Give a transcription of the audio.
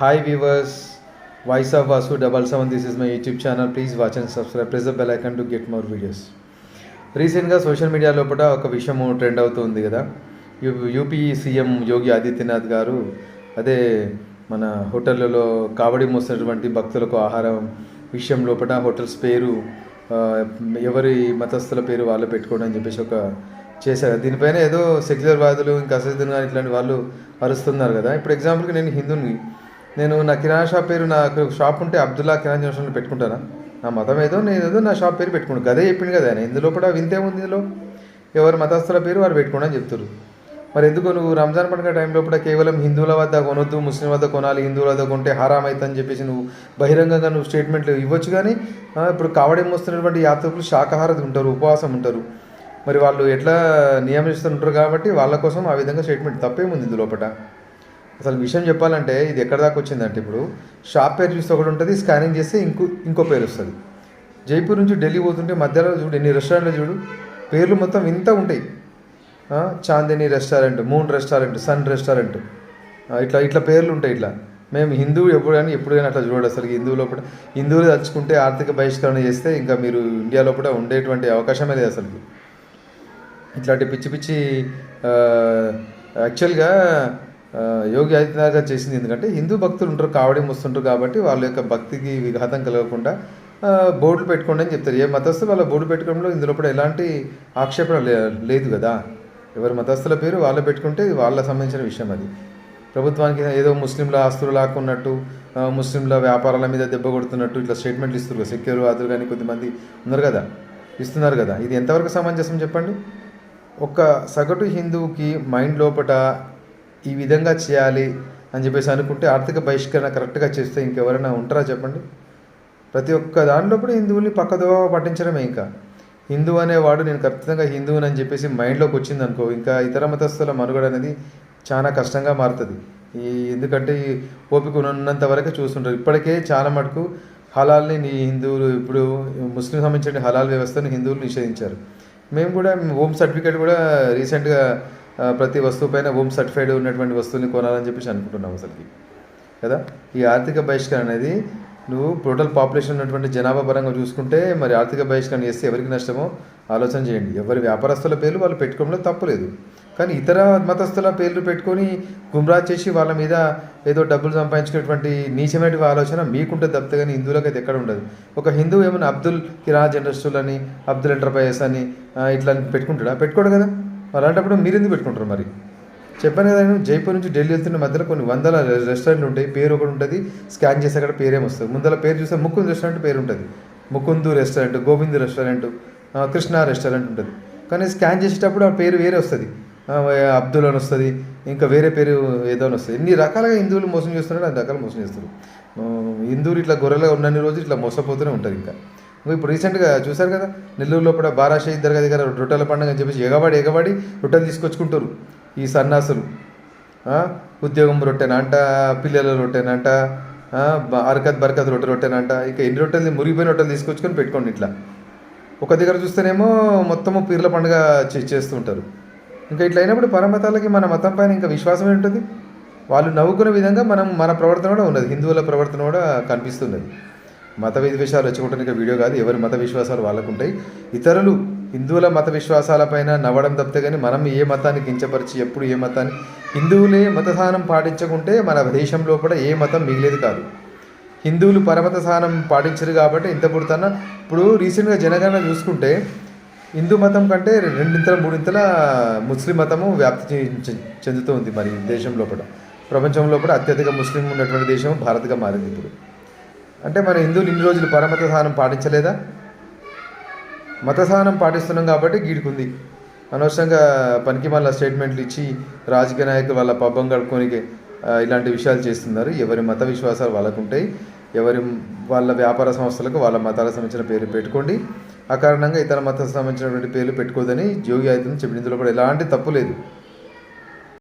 Hi viewers, Voice of Vasu 77. This is my YouTube channel. Please watch and subscribe. Press the bell icon to get more videos. రీసెంట్గా social media లోపల ఒక విషయము trend అవుతుంది కదా. UP CM Yogi Adityanath గారు అదే మన హోటళ్ళలో కావడి మోసినటువంటి భక్తులకు ఆహారం విషయం లోపల హోటల్స్ పేరు ఎవరి మతస్థుల పేరు వాళ్ళు పెట్టుకోవడం అని చెప్పేసి ఒక చేశారు. దీనిపైన ఏదో సెక్యులర్ వాదులు ఇంకా అసదుద్దీన్ గారు ఇట్లాంటి వాళ్ళు అరుస్తున్నారు కదా. ఇప్పుడు ఎగ్జాంపుల్కి నేను హిందూని, నేను నా కిరాణా షాప్ పేరు, నాకు షాప్ ఉంటే అబ్దుల్లా కిరాణా జంక్షన్లో పెట్టుకుంటానా? నా మతం ఏదో నేనేదో నా షాప్ పేరు పెట్టుకుంటాను. గదే చెప్పింది కదా ఆయన. ఇందులో కూడా వింతేముంది? ఇందులో ఎవరి మతస్థుల పేరు వారు పెట్టుకోండి అని చెప్తారు. మరి ఎందుకు నువ్వు రంజాన్ పండుగ టైంలో కూడా కేవలం హిందువుల వద్ద కొనొద్దు, ముస్లిం వద్ద కొనాలి, హిందువుల వద్ద కొంటే హరామ్ అవుతుందని చెప్పేసి నువ్వు బహిరంగంగా నువ్వు స్టేట్మెంట్లు ఇవ్వచ్చు. కానీ ఇప్పుడు కావడి మోస్తున్నటువంటి యాత్రికులు శాకాహారత ఉంటారు, ఉపవాసం ఉంటారు. మరి వాళ్ళు ఎట్లా నియమిస్తుంటారు కాబట్టి వాళ్ళ కోసం ఆ విధంగా స్టేట్మెంట్ తప్పేముంది ఇందులోపట? అసలు విషయం చెప్పాలంటే ఇది ఎక్కడ దాకా వచ్చిందంటే, ఇప్పుడు షాప్ పేరు చూస్తే ఒకటి ఉంటుంది, స్కానింగ్ చేస్తే ఇంకో పేరు వస్తుంది. జైపూర్ నుంచి ఢిల్లీ పోతుంటే మధ్యలో చూడు ఎన్ని రెస్టారెంట్లు చూడు, పేర్లు మొత్తం వింత ఉంటాయి. Chandini restaurant, moon restaurant, sun restaurant, ఇట్లా పేర్లు ఉంటాయి. ఇట్లా మేము హిందువు ఎప్పుడు కానీ అట్లా చూడడు. అసలు హిందువులు తలుచుకుంటే ఆర్థిక బహిష్కరణ చేస్తే ఇంకా మీరు ఇండియా లోపల ఉండేటువంటి అవకాశమే లేదు అసలు. ఇట్లాంటి పిచ్చి పిచ్చి యాక్చువల్గా యోగి ఆదిత్యనాథ్ గారు చేసింది ఎందుకంటే, హిందూ భక్తులు ఉంటారు, కావడి మోస్తుంటారు కాబట్టి వాళ్ళ యొక్క భక్తికి విఘాతం కలగకుండా బోర్డులు పెట్టుకోండి అని చెప్తారు. ఏ మతస్థులు వాళ్ళ బోర్డు పెట్టుకోవడంలో ఇందులో కూడా ఎలాంటి ఆక్షేపణ లేదు కదా. ఎవరి మతస్థుల పేరు వాళ్ళు పెట్టుకుంటే వాళ్ళకి సంబంధించిన విషయం అది. ప్రభుత్వానికి ఏదో ముస్లింల ఆస్తులు లాక్కున్నట్టు, ముస్లింల వ్యాపారాల మీద దెబ్బ కొడుతున్నట్టు ఇట్లా స్టేట్మెంట్లు ఇస్తారు కదా. సెక్యూర్ వాదులు కానీ కొద్దిమంది ఉన్నారు కదా, ఇస్తున్నారు కదా. ఇది ఎంతవరకు సమంజసం చెప్పండి? ఒక సగటు హిందువుకి మైండ్ లోపల ఈ విధంగా చేయాలి అని చెప్పేసి అనుకుంటే ఆర్థిక బహిష్కరణ కరెక్ట్గా చేస్తే ఇంకెవరైనా ఉంటారా చెప్పండి? ప్రతి ఒక్క దాంట్లో కూడా హిందువుల్ని పక్కదోవ పట్టించడమే. ఇంకా హిందూ అనేవాడు నేను ఖచ్చితంగా హిందువుని అని చెప్పేసి మైండ్లోకి వచ్చింది అనుకో, ఇంకా ఇతర మతస్థుల మనుగడ అనేది చాలా కష్టంగా మారుతుంది. ఎందుకంటే ఈ ఓపిక ఉన్నంత వరకే చూస్తుంటారు. ఇప్పటికే చాలా మటుకు హలాల్ని హిందువులు, ఇప్పుడు ముస్లిం సంబంధించిన హలాల్ వ్యవస్థను హిందువులు నిషేధించారు. మేము కూడా హోమ్ సర్టిఫికేట్ కూడా రీసెంట్గా ప్రతి వస్తువు పైన హోమ్ సర్టిఫైడ్ ఉన్నటువంటి వస్తువుని కొనాలని చెప్పేసి అనుకుంటున్నాం అసలుకి కదా. ఈ ఆర్థిక బహిష్కరణ అనేది నువ్వు టోటల్ పాపులేషన్ ఉన్నటువంటి జనాభా పరంగా చూసుకుంటే మరి ఆర్థిక బహిష్కరణ చేస్తే ఎవరికి నష్టమో ఆలోచన చేయండి. ఎవరి వ్యాపారస్తుల పేర్లు వాళ్ళు పెట్టుకోవడంలో తప్పులేదు, కానీ ఇతర మతస్థుల పేర్లు పెట్టుకొని గుమ్రా చేసి వాళ్ళ మీద ఏదో డబ్బులు సంపాదించుకునేటువంటి నీచమైన ఆలోచన మీకుంటే తప్పితే కానీ హిందువులకు అయితే ఎక్కడ ఉండదు. ఒక హిందువు ఏమైనా అబ్దుల్ కిరాణా జనరల్ అని, అబ్దుల్ ఎంటర్ప్రైజెస్ అని ఇట్లా పెట్టుకుంటాడా? పెట్టుకోడు కదా. అలాంటప్పుడు మీరు ఎందుకు పెట్టుకుంటారు? మరి చెప్పాను కదా, నేను జైపూర్ నుంచి ఢిల్లీ వెళ్తున్న మధ్యలో కొన్ని వందల రెస్టారెంట్లు ఉంటాయి. పేరు ఒకటి ఉంటుంది, స్కాన్ చేస్తే అక్కడ పేరేమొస్తుంది. ముందర పేరు చూస్తే ముకుంద్ రెస్టారెంట్ పేరు ఉంటుంది, Mukund restaurant, Govind restaurant, Krishna restaurant ఉంటుంది. కానీ స్కాన్ చేసేటప్పుడు ఆ పేరు వేరే వస్తుంది, అబ్దుల్ అని వస్తుంది, ఇంకా వేరే పేరు ఏదో అని వస్తుంది. ఎన్ని రకాలుగా హిందువులు మోసం చేస్తున్నారు, అన్ని రకాలు మోసం చేస్తారు. హిందువులు ఇట్లా గొర్రెలుగా ఉన్నన్ని రోజులు ఇట్లా మోసపోతూనే ఉంటుంది. ఇంకా ఇప్పుడు రీసెంట్గా చూశారు కదా, నెల్లూరులో కూడా బారాషాహి దర్గా దగ్గర రొట్టెల పండుగ అని చెప్పేసి ఎగబడి రొట్టెలు తీసుకొచ్చుకుంటారు ఈ సన్నాసులు. ఉద్యోగం రొట్టెనంట, పిల్లల రొట్టెనంట, బరకత్ రొట్టెనంట, ఇంకా ఎన్ని రొట్టెలు మురిగిపోయిన రొట్టెలు తీసుకొచ్చుకొని పెట్టుకోండి. ఇట్లా ఒక దగ్గర చూస్తేనేమో మొత్తము పీర్ల పండుగ చేస్తూ ఉంటారు. ఇంకా ఇట్లా అయినప్పుడు పరమతాలకి మన మతం పైన ఇంకా విశ్వాసమే ఉంటుంది. వాళ్ళు నవ్వుకునే విధంగా మన ప్రవర్తన కూడా ఉన్నది, హిందువుల ప్రవర్తన కూడా కనిపిస్తున్నది. మత విద్వేషాలు వచ్చుకోవడానికి వీడియో కాదు, ఎవరి మత విశ్వాసాలు వాళ్ళకు ఉంటాయి. ఇతరులు హిందువుల మత విశ్వాసాలపైన నవ్వడం తప్పితే కానీ మనం ఏ మతాన్ని కించపరిచి ఎప్పుడు ఏ మతాన్ని, హిందువులే మత సహనం పాటించకుంటే మన దేశంలో కూడా ఏ మతం మిగిలేదు కాదు. హిందువులు పరమత సహనం పాటించరు కాబట్టి ఇంత పుడుతున్న. ఇప్పుడు రీసెంట్గా జనగణన చూసుకుంటే హిందూ మతం కంటే 2-3 ముస్లిం మతము వ్యాప్తి చెందుతూ ఉంది. మరి దేశంలో కూడా, ప్రపంచంలో కూడా అత్యధిక ముస్లిం ఉన్నటువంటి దేశం భారత్గా మారింది ఇప్పుడు. అంటే మన హిందువులు ఇన్ని రోజులు పరమత సహనం పాటించలేదా? మత సహనం పాటిస్తున్నాం కాబట్టి గీడుకుంది. అనవసరంగా పనికి మళ్ళీ స్టేట్మెంట్లు ఇచ్చి రాజకీయ నాయకులు వాళ్ళ పబ్బం గడుపుకోనికి ఇలాంటి విషయాలు చేస్తున్నారు. ఎవరి మత విశ్వాసాలు వాళ్ళకుంటాయి. వాళ్ళ వ్యాపార సంస్థలకు వాళ్ళ మతాలకు సంబంధించిన పేరు పెట్టుకోండి. ఆ కారణంగా ఇతర మతాలకు సంబంధించినటువంటి పేర్లు పెట్టుకోదని యోగి ఆదిత్యనాథ్ చెప్పిన. ఇందులో కూడా ఎలాంటి తప్పు లేదు.